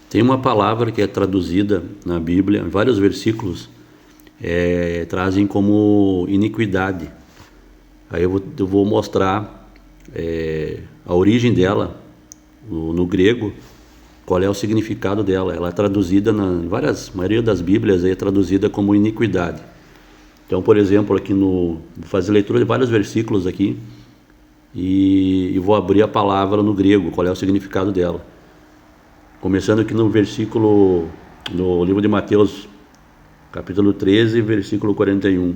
Tem uma palavra que é traduzida na Bíblia, em vários versículos, trazem como iniquidade. Aí eu vou mostrar a origem dela no grego, qual é o significado dela. Ela é traduzida maioria das Bíblias é traduzida como iniquidade. Então, por exemplo, aqui vou fazer leitura de vários versículos aqui e vou abrir a palavra no grego, qual é o significado dela. Começando aqui no livro de Mateus, capítulo 13, versículo 41.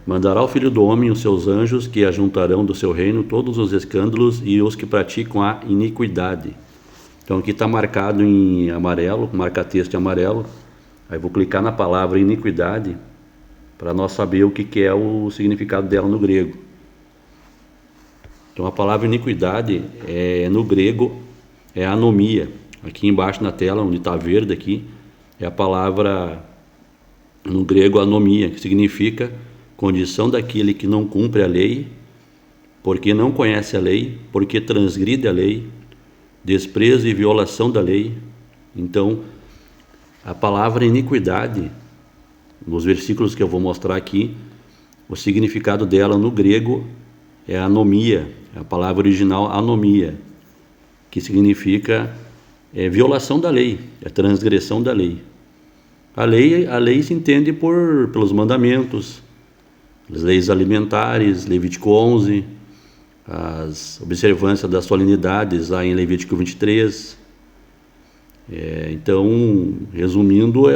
Mandará o Filho do Homem os seus anjos, que ajuntarão do seu reino todos os escândalos e os que praticam a iniquidade. Então aqui está marcado em amarelo, marca-texto em amarelo. Aí vou clicar na palavra iniquidade para nós saber o que é o significado dela no grego. Então a palavra iniquidade no grego é anomia. Aqui embaixo na tela, onde está verde aqui, é a palavra no grego anomia, que significa condição daquele que não cumpre a lei, porque não conhece a lei, porque transgride a lei, desprezo e violação da lei. Então, a palavra iniquidade, nos versículos que eu vou mostrar aqui, o significado dela no grego é anomia, a palavra original anomia, que significa violação da lei, transgressão da lei. A lei se entende pelos mandamentos, as leis alimentares, Levítico 11, as observâncias das solenidades lá em Levítico 23. Então, resumindo,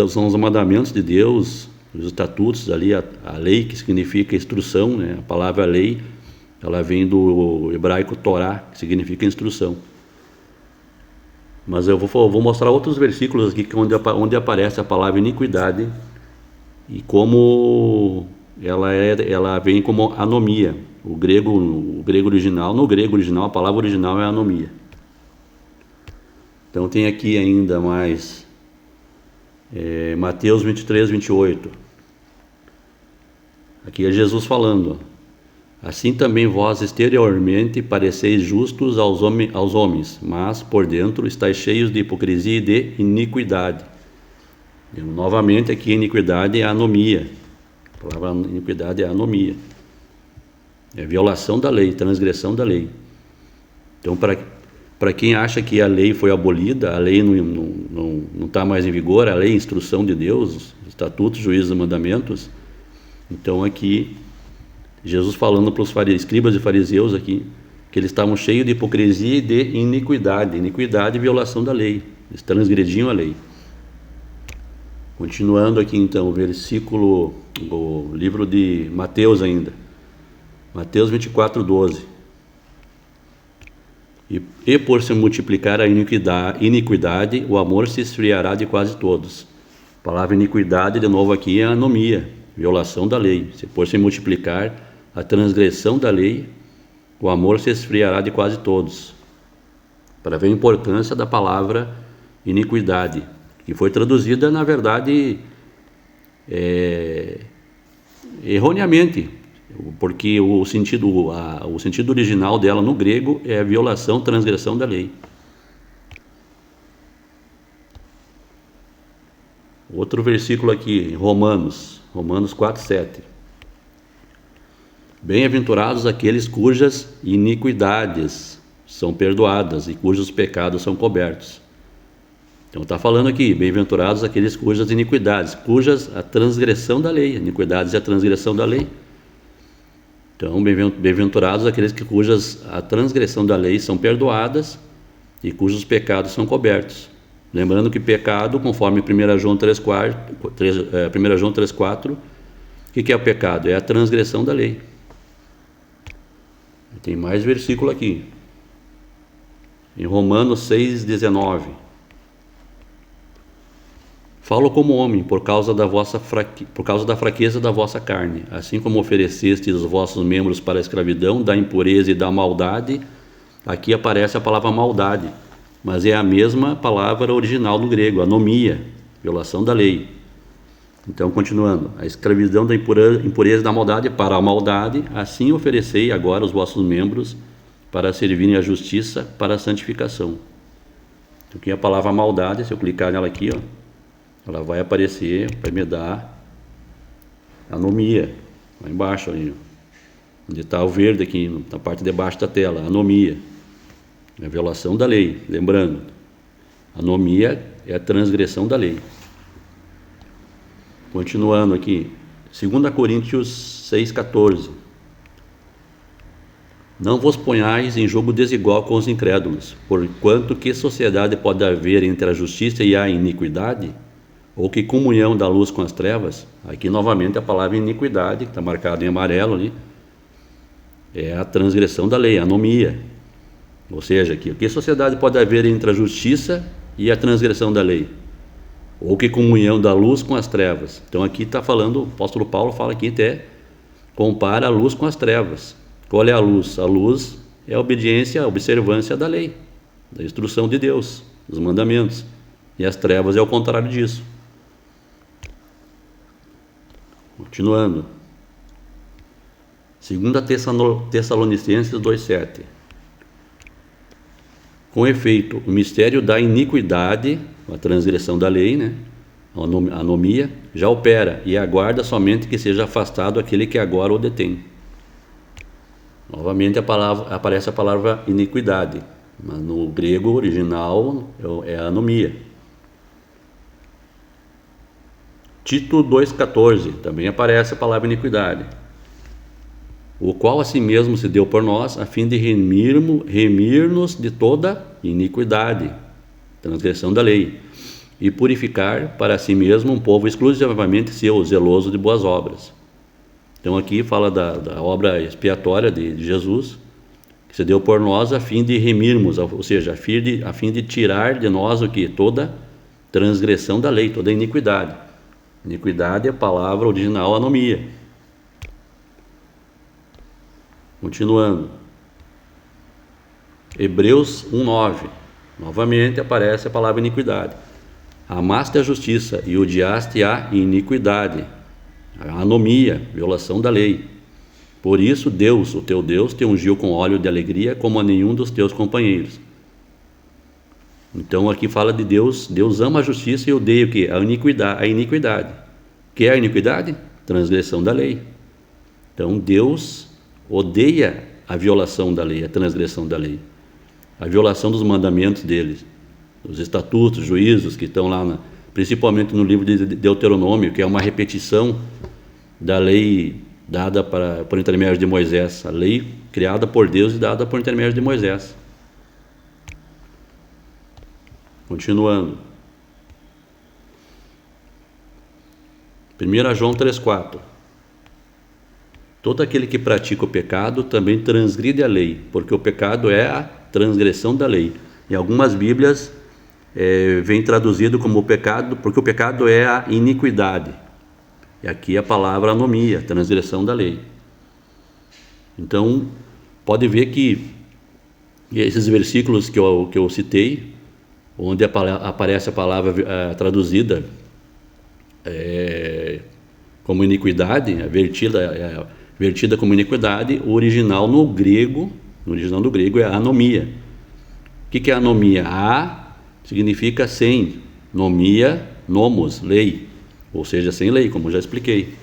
são os mandamentos de Deus, os estatutos ali, a lei, que significa instrução, né? A palavra lei, ela vem do hebraico Torá, que significa instrução. Mas eu vou mostrar outros versículos aqui onde aparece a palavra iniquidade e como ela vem como anomia. O grego original, no grego original, a palavra original é anomia. Então tem aqui ainda mais Mateus 23, 28. Aqui é Jesus falando: assim também vós exteriormente pareceis justos aos homens, mas por dentro estáis cheios de hipocrisia e de iniquidade. Novamente aqui iniquidade é anomia. A palavra iniquidade é anomia. É violação da lei, transgressão da lei. Então, para quem acha que a lei foi abolida, a lei não está mais em vigor, a lei é instrução de Deus, estatutos, juízos e mandamentos, então aqui Jesus falando para os escribas e fariseus aqui, que eles estavam cheios de hipocrisia e de iniquidade e violação da lei, eles transgrediam a lei. Continuando aqui então, o livro de Mateus ainda, Mateus 24, 12. E por se multiplicar a iniquidade, o amor se esfriará de quase todos. A palavra iniquidade, de novo aqui, é anomia, violação da lei. Se por se multiplicar a transgressão da lei, o amor se esfriará de quase todos. Para ver a importância da palavra iniquidade, que foi traduzida, na verdade, erroneamente, porque o sentido original dela no grego é violação, transgressão da lei. Outro versículo aqui, Romanos 4, 7. Bem-aventurados aqueles cujas iniquidades são perdoadas e cujos pecados são cobertos. Então está falando aqui, bem-aventurados aqueles cujas iniquidades, a transgressão da lei, iniquidades é a transgressão da lei. Então, bem-aventurados aqueles cujas a transgressão da lei são perdoadas e cujos pecados são cobertos. Lembrando que pecado, conforme 1 João 3,4, o que é o pecado? É a transgressão da lei. Tem mais versículo aqui. Em Romanos 6,19. Falo como homem, por causa da fraqueza da vossa carne, assim como oferecestes os vossos membros para a escravidão, da impureza e da maldade. Aqui aparece a palavra maldade, mas é a mesma palavra original do grego, anomia, violação da lei. Então, continuando, a escravidão da impureza e da maldade para a maldade, assim oferecei agora os vossos membros para servirem a justiça, para a santificação. Então, aqui a palavra maldade, se eu clicar nela aqui, ó, ela vai aparecer, vai me dar anomia, lá embaixo, ali, onde está o verde aqui, na parte de baixo da tela, anomia, é a violação da lei. Lembrando, anomia é a transgressão da lei. Continuando aqui, 2 Coríntios 6,14. Não vos ponhais em jogo desigual com os incrédulos, porquanto que sociedade pode haver entre a justiça e a iniquidade? Ou que comunhão da luz com as trevas? Aqui novamente a palavra iniquidade, que está marcada em amarelo ali, é a transgressão da lei, a anomia. Ou seja, aqui, que sociedade pode haver entre a justiça e a transgressão da lei? Ou que comunhão da luz com as trevas? Então aqui está falando, o apóstolo Paulo fala aqui até, compara a luz com as trevas. Qual é a luz? A luz é a obediência, a observância da lei, da instrução de Deus, dos mandamentos. E as trevas é o contrário disso. Continuando. 2 Tessalonicenses 2,7. Com efeito, o mistério da iniquidade, a transgressão da lei, né, a anomia, já opera e aguarda somente que seja afastado aquele que agora o detém. Novamente aparece a palavra iniquidade, mas no grego original é a anomia. Tito 2,14, também aparece a palavra iniquidade. O qual a si mesmo se deu por nós, a fim de remir-nos de toda iniquidade, transgressão da lei, e purificar para si mesmo um povo exclusivamente seu, zeloso de boas obras. Então aqui fala da obra expiatória de Jesus, que se deu por nós a fim de remirmos, ou seja, a fim de tirar de nós o que? Toda transgressão da lei, toda iniquidade. Iniquidade é a palavra original anomia. Continuando. Hebreus 1,9. Novamente aparece a palavra iniquidade. Amaste a justiça e odiaste a iniquidade, a anomia, violação da lei. Por isso Deus, o teu Deus, te ungiu com óleo de alegria como a nenhum dos teus companheiros. Então aqui fala de Deus. Deus ama a justiça e odeia o quê? A iniquidade. O que é a iniquidade? Transgressão da lei. Então Deus odeia a violação da lei, a transgressão da lei, a violação dos mandamentos deles, os estatutos, juízos que estão lá, principalmente no livro de Deuteronômio, que é uma repetição da lei dada por intermédio de Moisés, a lei criada por Deus e dada por intermédio de Moisés. Continuando. 1 João 3,4. Todo aquele que pratica o pecado também transgride a lei, porque o pecado é a transgressão da lei. Em algumas Bíblias vem traduzido como o pecado, porque o pecado é a iniquidade. E aqui a palavra anomia, transgressão da lei. Então, pode ver que esses versículos que eu citei, onde aparece a palavra traduzida como iniquidade, vertida como iniquidade, o original no original do grego é anomia. O que é anomia? A significa sem, nomia, nomos, lei, ou seja, sem lei, como já expliquei.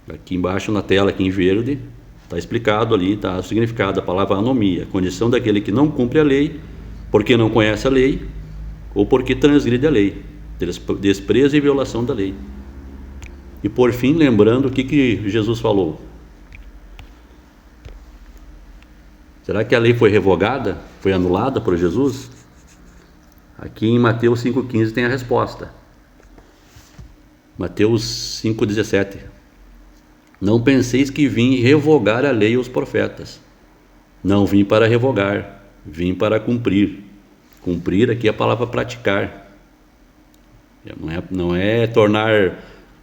Aqui embaixo na tela, aqui em verde, está explicado ali, está o significado da palavra anomia, condição daquele que não cumpre a lei, porque não conhece a lei, ou porque transgride a lei, desprezo e violação da lei. E por fim, lembrando o que Jesus falou. Será que a lei foi revogada? Foi anulada por Jesus? Aqui em Mateus 5,15 tem a resposta. Mateus 5,17. Não penseis que vim revogar a lei e os profetas. Não vim para revogar, vim para cumprir. Cumprir aqui é a palavra praticar. Não é tornar,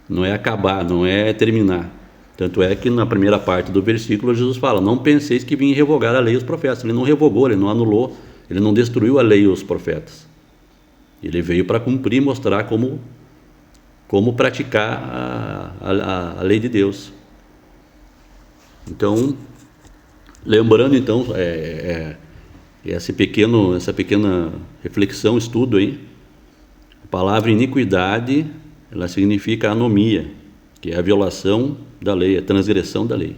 não é acabar, não é terminar. Tanto é que na primeira parte do versículo Jesus fala: não penseis que vim revogar a lei e os profetas. Ele não revogou, ele não anulou, ele não destruiu a lei e os profetas. Ele veio para cumprir e mostrar como praticar a lei de Deus. Então, Lembrando, então, essa pequena reflexão, estudo aí, a palavra iniquidade, ela significa anomia, que é a violação da lei, a transgressão da lei.